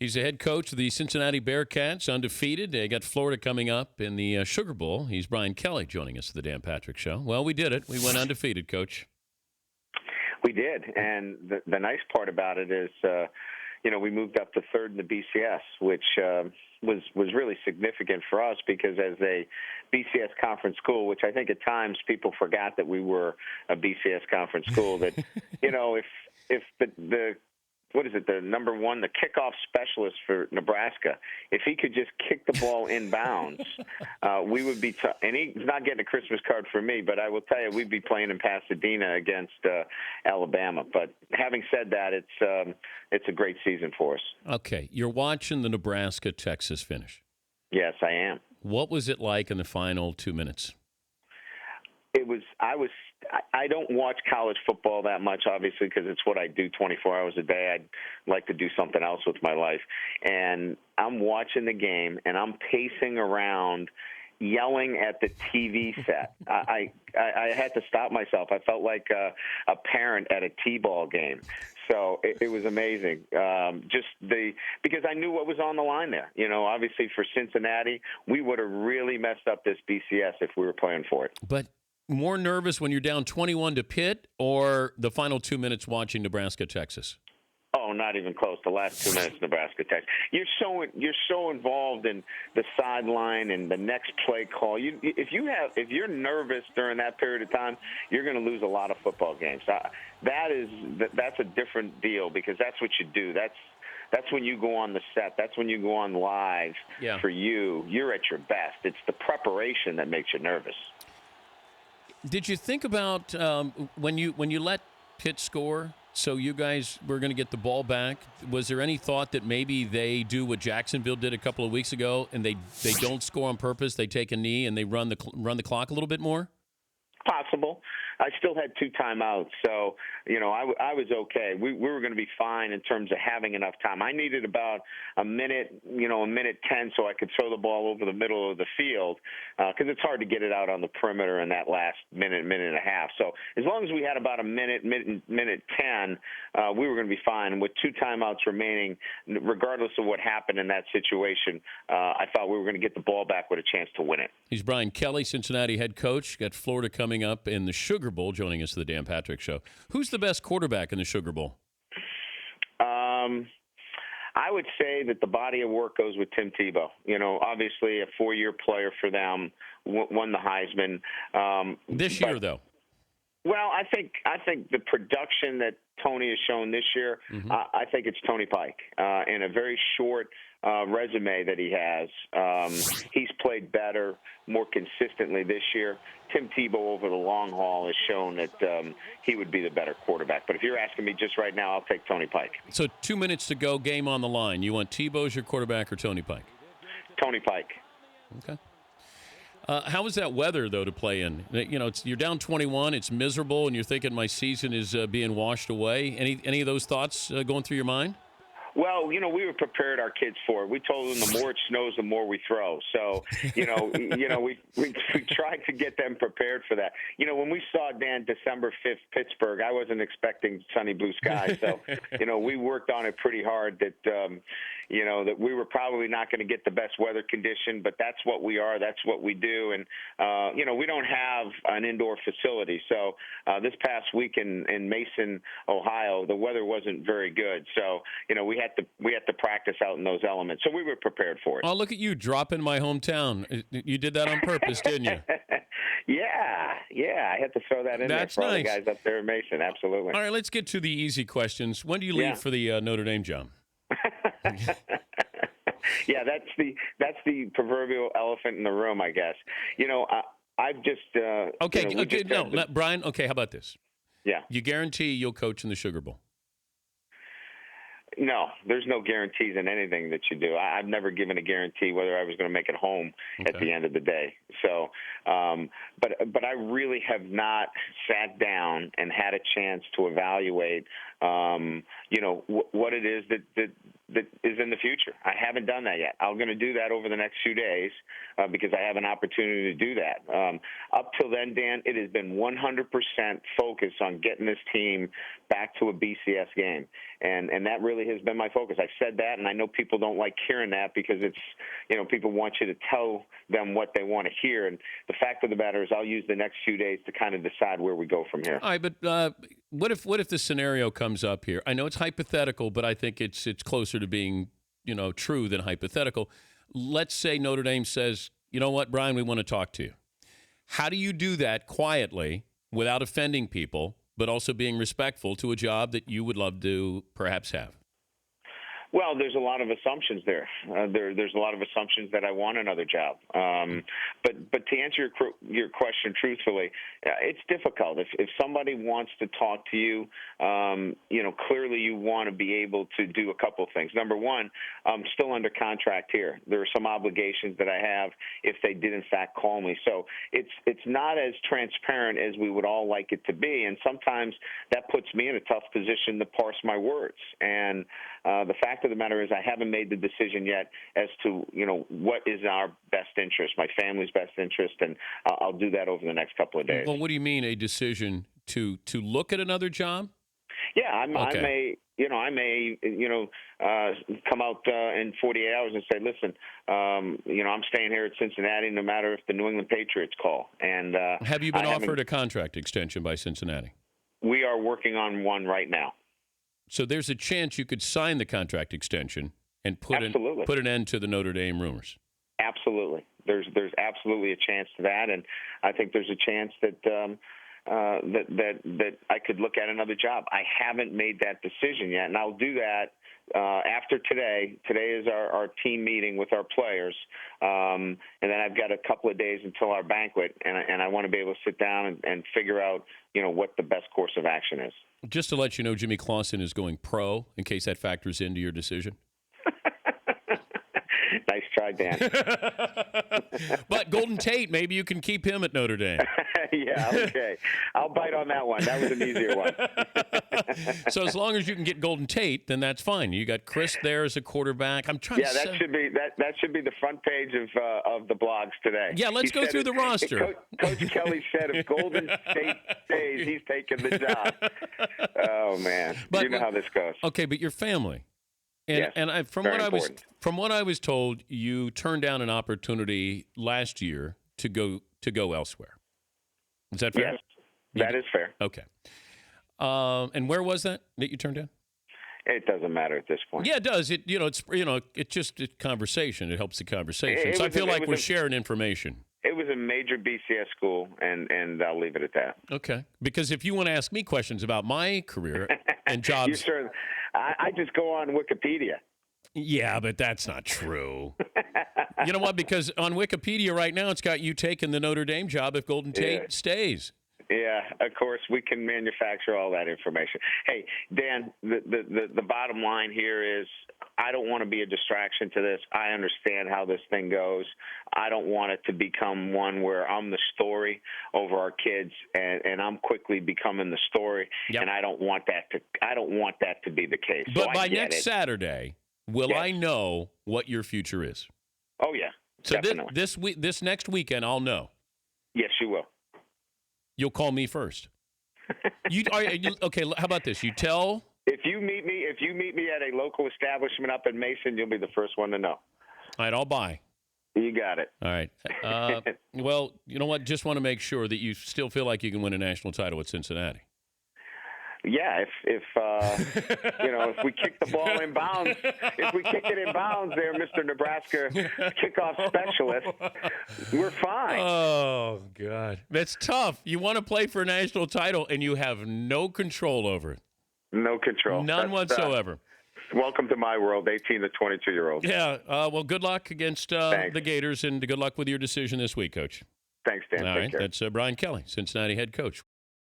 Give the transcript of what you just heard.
He's the head coach of the Cincinnati Bearcats, undefeated. They got Florida coming up in the Sugar Bowl. He's Brian Kelly joining us at the Dan Patrick Show. Well, we did it. We went undefeated, Coach. We did, and the nice part about it is, we moved up to third in the BCS, which was really significant for us because as a BCS conference school, which I think at times people forgot that we were a BCS conference school, that, if the what is it, the number one, the kickoff specialist for Nebraska, if he could just kick the ball inbounds, we would be and he's not getting a Christmas card for me, but I will tell you, we'd be playing in Pasadena against Alabama. But having said that, it's a great season for us. Okay, you're watching the Nebraska Texas finish. Yes, I am. What was it like in the final 2 minutes? I don't watch college football that much, obviously, because it's what I do 24 hours a day. I'd like to do something else with my life. And I'm watching the game, and I'm pacing around yelling at the TV set. I had to stop myself. I felt like a parent at a T-ball game. So it was amazing. Because I knew what was on the line there. Obviously for Cincinnati, we would have really messed up this BCS if we were playing for it. But more nervous when you're down 21 to Pitt or the final 2 minutes watching Nebraska, Texas? Oh, not even close. The last 2 minutes, Nebraska, Texas. You're so involved in the sideline and the next play call. If you're nervous during that period of time, you're going to lose a lot of football games. That's a different deal because that's what you do. That's when you go on the set. That's when you go on live. Yeah. For you. You're at your best. It's the preparation that makes you nervous. Did you think about when you let Pitt score, so you guys were going to get the ball back, was there any thought that maybe they do what Jacksonville did a couple of weeks ago and they don't score on purpose, they take a knee and they run the clock a little bit more? Possible. I still had 2 timeouts, so I was okay. We were going to be fine in terms of having enough time. I needed about a minute 10, so I could throw the ball over the middle of the field because it's hard to get it out on the perimeter in that last minute and a half. So as long as we had about a minute 10, we were going to be fine. And with 2 timeouts remaining, regardless of what happened in that situation, I thought we were going to get the ball back with a chance to win it. He's Brian Kelly, Cincinnati head coach. Got Florida coming up in the Sugar Bowl, joining us at the Dan Patrick Show. Who's the best quarterback in the Sugar Bowl? I would say that the body of work goes with Tim Tebow. Obviously a 4-year player for them, won the Heisman. This year, though. Well, I think the production that Tony has shown this year, I think it's Tony Pike. In a very short resume that he has, he's played better, more consistently this year. Tim Tebow over the long haul has shown that he would be the better quarterback. But if you're asking me just right now, I'll take Tony Pike. So 2 minutes to go, game on the line. You want Tebow as your quarterback or Tony Pike? Tony Pike. Okay. How is that weather, though, to play in? You're down 21, it's miserable, and you're thinking my season is being washed away. Any of those thoughts going through your mind? Well, we were prepared our kids for it. We told them the more it snows, the more we throw. So, we tried to get them prepared for that. When we saw Dan December 5th, Pittsburgh, I wasn't expecting sunny blue skies. So, we worked on it pretty hard that, that we were probably not going to get the best weather condition, but that's what we are. That's what we do. And, we don't have an indoor facility. So this past week in Mason, Ohio, the weather wasn't very good. So, we had to practice out in those elements. So we were prepared for it. Oh, look at you dropping my hometown. You did that on purpose, didn't you? Yeah. I had to throw that in there for all the guys up there in Mason. Absolutely. All right, let's get to the easy questions. When do you leave for the Notre Dame job? Yeah, that's the proverbial elephant in the room, I guess. I've just Brian. Okay, how about this? Yeah, you guarantee you'll coach in the Sugar Bowl? No, there's no guarantees in anything that you do. I've never given a guarantee whether I was going to make it home at the end of the day. So, but I really have not sat down and had a chance to evaluate what it is that is in the future. I haven't done that yet. I'm going to do that over the next few days because I have an opportunity to do that. Up till then, Dan, it has been 100% focused on getting this team back to a BCS game, and that really has been my focus. I've said that, and I know people don't like hearing that because it's, people want you to tell them what they want to hear. And the fact of the matter is, I'll use the next few days to kind of decide where we go from here. All right, but what if the scenario comes up here? I know it's hypothetical, but I think it's closer to being true than hypothetical. Let's say Notre Dame says, you know what, Brian, we want to talk to you. How do you do that quietly without offending people, but also being respectful to a job that you would love to perhaps have? Well, there's a lot of assumptions there. There's a lot of assumptions that I want another job. But to answer your question truthfully, it's difficult. If somebody wants to talk to you, clearly you want to be able to do a couple of things. Number one, I'm still under contract here. There are some obligations that I have if they did in fact call me. So it's not as transparent as we would all like it to be, and sometimes that puts me in a tough position to parse my words. And the fact of the matter is I haven't made the decision yet as to, what is our best interest, my family's best interest, and I'll do that over the next couple of days. Well, what do you mean a decision to look at another job? Yeah, I may come out in 48 hours and say, listen, I'm staying here at Cincinnati no matter if the New England Patriots call. And have you been offered a contract extension by Cincinnati? We are working on one right now. So there's a chance you could sign the contract extension and put an end to the Notre Dame rumors. Absolutely. There's absolutely a chance to that, and I think there's a chance that that I could look at another job. I haven't made that decision yet, and I'll do that after today. Today is our team meeting with our players, and then I've got a couple of days until our banquet, and I want to be able to sit down and figure out what the best course of action is. Just to let you know, Jimmy Clausen is going pro, in case that factors into your decision. Nice try, Dan. But Golden Tate, maybe you can keep him at Notre Dame. Yeah, okay. I'll bite on that one. That was an easier one. So as long as you can get Golden Tate, then that's fine. You got Chris there as a quarterback. I'm trying. Yeah, that should be the front page of the blogs today. Yeah, let's go through the roster. Coach Kelly said if Golden Tate stays, he's taking the job. Oh man, you know how this goes. Okay, but your family. And from what I was told, you turned down an opportunity last year to go elsewhere. Is that fair? Yes, that is fair. Okay. And where was that you turned down? It doesn't matter at this point. Yeah, it does. It's just a conversation. It helps the conversation. So I feel like we're sharing information. It was a major BCS school, and I'll leave it at that. Okay. Because if you want to ask me questions about my career and jobs, I just go on Wikipedia. Yeah, but that's not true. You know what? Because on Wikipedia right now, it's got you taking the Notre Dame job if Golden Tate stays. Yeah, of course, we can manufacture all that information. Hey, Dan, the bottom line here is I don't want to be a distraction to this. I understand how this thing goes. I don't want it to become one where I'm the story over our kids, and I'm quickly becoming the story. Yep. And I don't want that to be the case. But so by next Saturday, will I know what your future is? Oh yeah, so definitely. This next weekend, I'll know. Yes, you will. You'll call me first. Okay, how about this? You tell. If you meet me at a local establishment up in Mason, you'll be the first one to know. All right, I'll buy. You got it. All right. Well, you know what? Just want to make sure that you still feel like you can win a national title at Cincinnati. Yeah, if we kick the ball in bounds, if we kick it in bounds there, Mr. Nebraska kickoff specialist, we're fine. Oh, God. That's tough. You want to play for a national title, and you have no control over it. No control. None whatsoever. Welcome to my world, 18 to 22-year-olds. Yeah. Well, good luck against the Gators, and good luck with your decision this week, Coach. Thanks, Dan. All Take right. care. That's Brian Kelly, Cincinnati head coach.